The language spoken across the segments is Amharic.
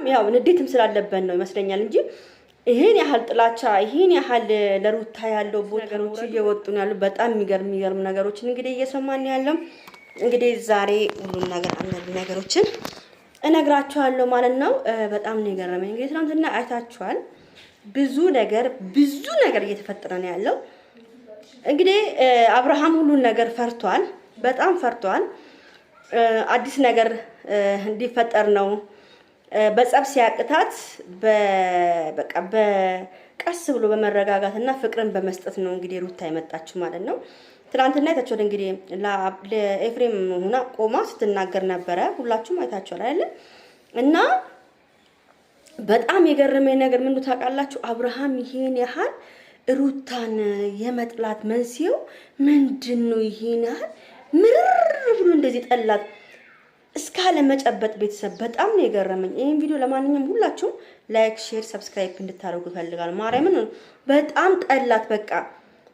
ያው ንዴትም ስላለበት ነው ይመስለኛል እንጂ ይሄን ያህል ጥላቻ ይሄን ያህል ለሩታ ያለው ቦታዎች እየወጡ ነው ያሉ። በጣም የሚገርም ነገሮችን እንግዲህ እየሰማን ያለው እንግዲህ ዛሬ ሁሉም ነገር አንዳንድ ነገሮችን እነግራችኋለሁ ማለት ነው። በጣም ነው የገረመኝ። እንግዲህ ትናንትና አይታችኋል። ብዙ ነገር እየተፈጠረ ነው ያለው። እንግዲህ አብርሃም ሁሉን ነገር ፈርቷል፣ በጣም ፈርቷል። አዲስ ነገር እንዲፈጠር ነው በጸብ ሲያቅታት በቃ በቀስ ብሎ በመረጋጋትና ፍቅርን በመስጠት ነው እንግዲህ ሩታ የመጣችው ማለት ነው። ትናንትና አይታችኋል። እንግዲህ ለኤፍሬም ሆና ቆማ ስትናገር ነበረ። ሁላችሁም አይታችኋል አይደል? እና በጣም የገረመኝ ነገር ምን ታውቃላችሁ? አብርሃም ይሄን ያህል ሩታን የመጥላት መንስኤው ምንድነው? ይሄን ያህል ምርር ብሎ እንደዚህ ጠላት እስካለ መጨበጥ ቤተሰብ በጣም ነው የገረመኝ። ይሄን ቪዲዮ ለማንኛውም ሁላችሁም ላይክ፣ ሼር፣ ሰብስክራይብ እንድታደርጉ ፈልጋለሁ። ማርያምን በጣም ጠላት። በቃ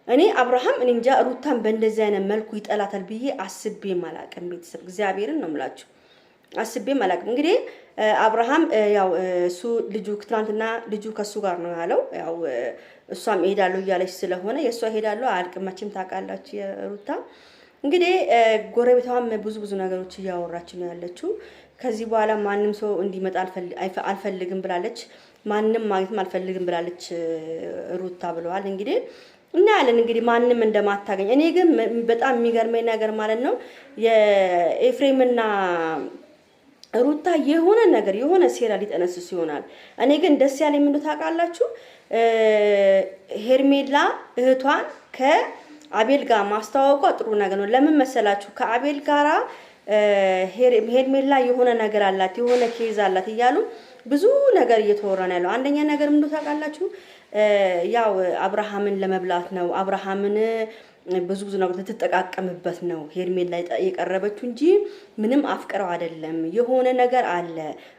እኔ አብርሃም እኔ እንጃ ሩታን በእንደዚህ አይነት መልኩ ይጠላታል ብዬ አስቤም አላውቅም። ቤተሰብ እግዚአብሔርን ነው የምላችሁ፣ አስቤም አላውቅም። እንግዲህ አብርሃም ያው እሱ ልጁ ትናንትና ልጁ ከሱ ጋር ነው ያለው። ያው እሷም እሄዳለሁ እያለች ስለሆነ የእሷ እሄዳለሁ አልቅመችም ታውቃላችሁ የሩታ እንግዲህ ጎረቤቷም ብዙ ነገሮች እያወራች ነው ያለችው። ከዚህ በኋላ ማንም ሰው እንዲመጣ አልፈልግም ብላለች። ማንም ማግኘትም አልፈልግም ብላለች ሩታ ብለዋል። እንግዲህ እና ያለን እንግዲህ ማንም እንደማታገኝ እኔ ግን በጣም የሚገርመኝ ነገር ማለት ነው የኤፍሬምና ሩታ የሆነ ሴራ ሊጠነስሱ ይሆናል። እኔ ግን ደስ ያለኝ ምን ታውቃላችሁ? ሄርሜላ እህቷን ከአቤል ጋር ማስተዋወቋ ጥሩ ነገር ነው። ለምን መሰላችሁ? ከአቤል ጋራ ሄርሜላ የሆነ ነገር አላት፣ የሆነ ኬዝ አላት እያሉ ብዙ ነገር እየተወራ ነው ያለው። አንደኛ ነገር ምን ታውቃላችሁ? ያው አብርሃምን ለመብላት ነው። አብርሃምን ብዙ ነገር ልትጠቃቀምበት ነው ሄርሜላ የቀረበችው እንጂ ምንም አፍቅረው አይደለም። የሆነ ነገር አለ።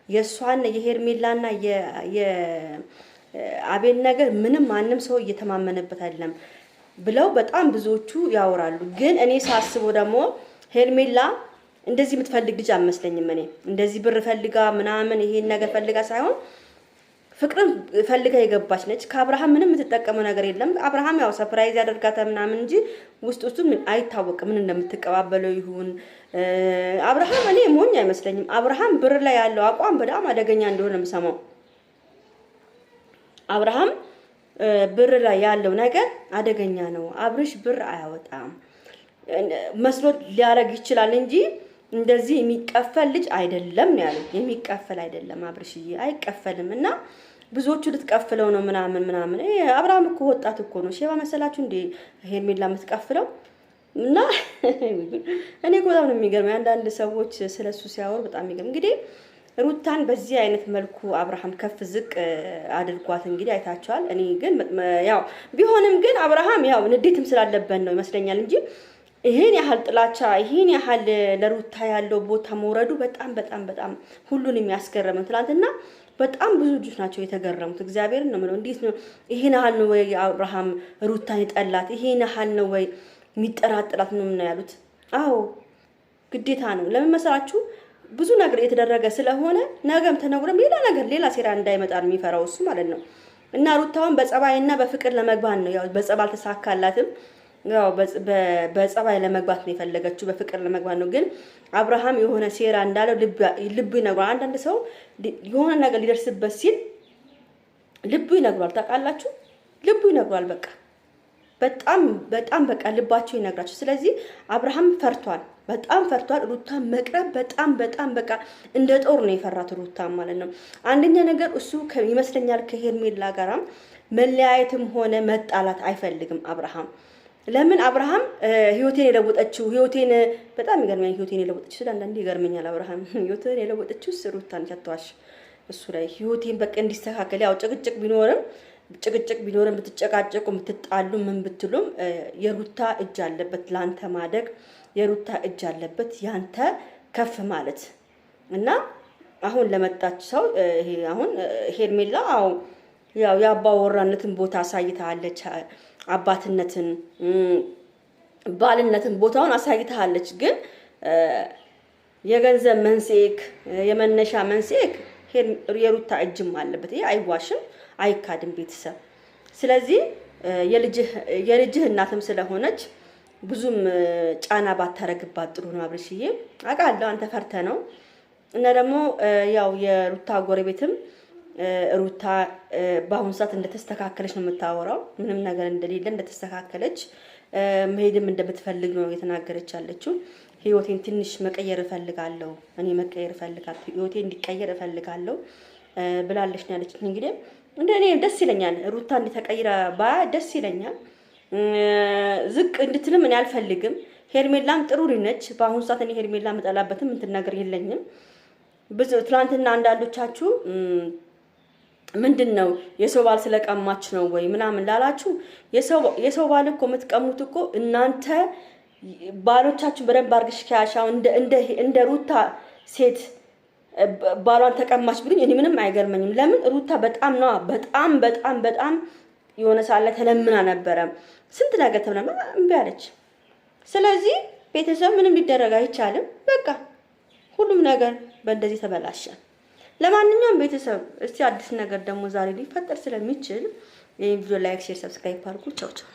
የሷን የሄርሜላና የአቤል ነገር ምንም ማንም ሰው እየተማመነበት አይደለም ብለው በጣም ብዙዎቹ ያወራሉ። ግን እኔ ሳስበው ደግሞ ሄርሜላ እንደዚህ የምትፈልግ ልጅ አልመስለኝም። እኔ እንደዚህ ብር ፈልጋ ምናምን ይሄን ነገር ፈልጋ ሳይሆን ፍቅርን ፈልጋ የገባች ነች። ከአብርሃም ምንም የምትጠቀመው ነገር የለም። አብርሃም ያው ሰርፕራይዝ ያደርጋታል ምናምን እንጂ ውስጡ ምን አይታወቅም፣ ምን እንደምትቀባበለው ይሁን። አብርሃም እኔ ሞኝ አይመስለኝም። አብርሃም ብር ላይ ያለው አቋም በጣም አደገኛ እንደሆነ የምሰማው አብርሃም ብር ላይ ያለው ነገር አደገኛ ነው። አብርሽ ብር አያወጣም መስሎት ሊያረግ ይችላል እንጂ እንደዚህ የሚቀፈል ልጅ አይደለም ነው ያለው። የሚቀፈል አይደለም አብርሽዬ፣ አይቀፈልም። እና ብዙዎቹ ልትቀፍለው ነው ምናምን። አብርሃም እኮ ወጣት እኮ ነው። ሼባ መሰላችሁ እንዴ ሄርሜላ የምትቀፍለው? እና እኔ እኮ በጣም ነው የሚገርመኝ አንዳንድ ሰዎች ስለሱ ሲያወሩ በጣም የሚገርም። እንግዲህ ሩታን በዚህ አይነት መልኩ አብርሃም ከፍ ዝቅ አድርጓት እንግዲህ አይታችኋል። እኔ ግን ያው ቢሆንም ግን አብርሃም ያው ንዴትም ስላለበት ነው ይመስለኛል እንጂ ይሄን ያህል ጥላቻ ይሄን ያህል ለሩታ ያለው ቦታ መውረዱ በጣም ሁሉን የሚያስገርመው። ትናንትና በጣም ብዙ ልጆች ናቸው የተገረሙት። እግዚአብሔርን ነው የምለው። እንዴት ነው ይሄን ያህል ነው ወይ አብርሃም ሩታን ይጠላት? ይሄን ያህል ነው ወይ የሚጠራጥራት ነው ምን ያሉት? አዎ ግዴታ ነው። ለምን መሰላችሁ? ብዙ ነገር የተደረገ ስለሆነ ነገም ተነግሮም ሌላ ሴራ እንዳይመጣ ነው የሚፈራው እሱ ማለት ነው። እና ሩታውን በጸባይና በፍቅር ለመግባት ነው። ያው በጸባይ አልተሳካላትም። ያው በጸባይ ለመግባት ነው የፈለገችው፣ በፍቅር ለመግባት ነው። ግን አብርሃም የሆነ ሴራ እንዳለው ልቡ ይነግሯል። አንዳንድ ሰው የሆነ ነገር ሊደርስበት ሲል ልቡ ይነግሯል። ታውቃላችሁ? ልቡ ይነግሯል። በጣም በቃ ልባቸው ይነግራቸው። ስለዚህ አብርሃም ፈርቷል፣ በጣም ፈርቷል። ሩታ መቅረብ በጣም በቃ እንደ ጦር ነው የፈራት ሩታ ማለት ነው። አንደኛ ነገር እሱ ይመስለኛል ከሄርሜላ ጋራ መለያየትም ሆነ መጣላት አይፈልግም አብርሃም። ለምን አብርሃም ህይወቴን የለወጠችው በጣም ይገርመኛል። ህይወቴን የለወጠችው ስለአንዳንዴ ይገርመኛል። አብርሃም ህይወቴን የለወጠችው ሩታን ቻቷሽ እሱ ላይ ህይወቴን በቃ እንዲስተካከል ያው ጭቅጭቅ ቢኖርም ብትጨቃጨቁ ብትጣሉ ምን ብትሉም የሩታ እጅ አለበት ላንተ ማደግ፣ የሩታ እጅ አለበት ያንተ ከፍ ማለት እና አሁን ለመጣች ሰው ይሄ አሁን ሄርሜላ ያው የአባወራነትን ቦታ አሳይታለች። አባትነትን ባልነትን ቦታውን አሳይታለች። ግን የገንዘብ መንስኤክ የመነሻ መንስኤክ የሩታ እጅም አለበት። ይሄ አይዋሽም፣ አይካድም ቤተሰብ። ስለዚህ የልጅህ እናትም ስለሆነች ብዙም ጫና ባታረግባት ጥሩ ነው። አብርሽዬ አውቃለሁ አንተ ፈርተህ ነው። እና ደግሞ ያው የሩታ ጎረቤትም ሩታ በአሁኑ ሰዓት እንደተስተካከለች ነው የምታወራው። ምንም ነገር እንደሌለ እንደተስተካከለች መሄድም እንደምትፈልግ ነው የተናገረች ያለችው። ህይወቴን ትንሽ መቀየር እፈልጋለሁ፣ እኔ መቀየር እፈልጋለሁ፣ ህይወቴ እንዲቀየር እፈልጋለሁ ብላለች ነው ያለችኝ። እንግዲህ እንደኔ ደስ ይለኛል ሩታ እንድትቀይራ ደስ ይለኛል። ዝቅ እንድትልም እኔ አልፈልግም። ሄርሜላም ጥሩ ነች። በአሁኑ ሰዓት እኔ ሄርሜላ መጠላበትም እንትን ነገር የለኝም። ብዙ ትናንትና አንዳንዶቻችሁ ምንድነው የሰው ባል ስለቀማች ነው ወይ ምናምን ላላችሁ፣ የሰው ባል እኮ የምትቀሙት እኮ እናንተ ባሎቻችሁ በደንብ አድርገሽ ከያሻው እንደ ሩታ ሴት ባሏን ተቀማች ብሉኝ እኔ ምንም አይገርመኝም። ለምን ሩታ በጣም ነው በጣም የሆነ ሳለ ተለምና ነበረ፣ ስንት ነገር ተብላ እምቢ አለች። ስለዚህ ቤተሰብ ምንም ሊደረግ አይቻልም። በቃ ሁሉም ነገር በእንደዚህ ተበላሸ። ለማንኛውም ቤተሰብ እስቲ አዲስ ነገር ደግሞ ዛሬ ሊፈጠር ስለሚችል ይሄን ቪዲዮ ላይክ፣ ሼር፣ ሰብስክራይብ አድርጉ። ቻው ቻው።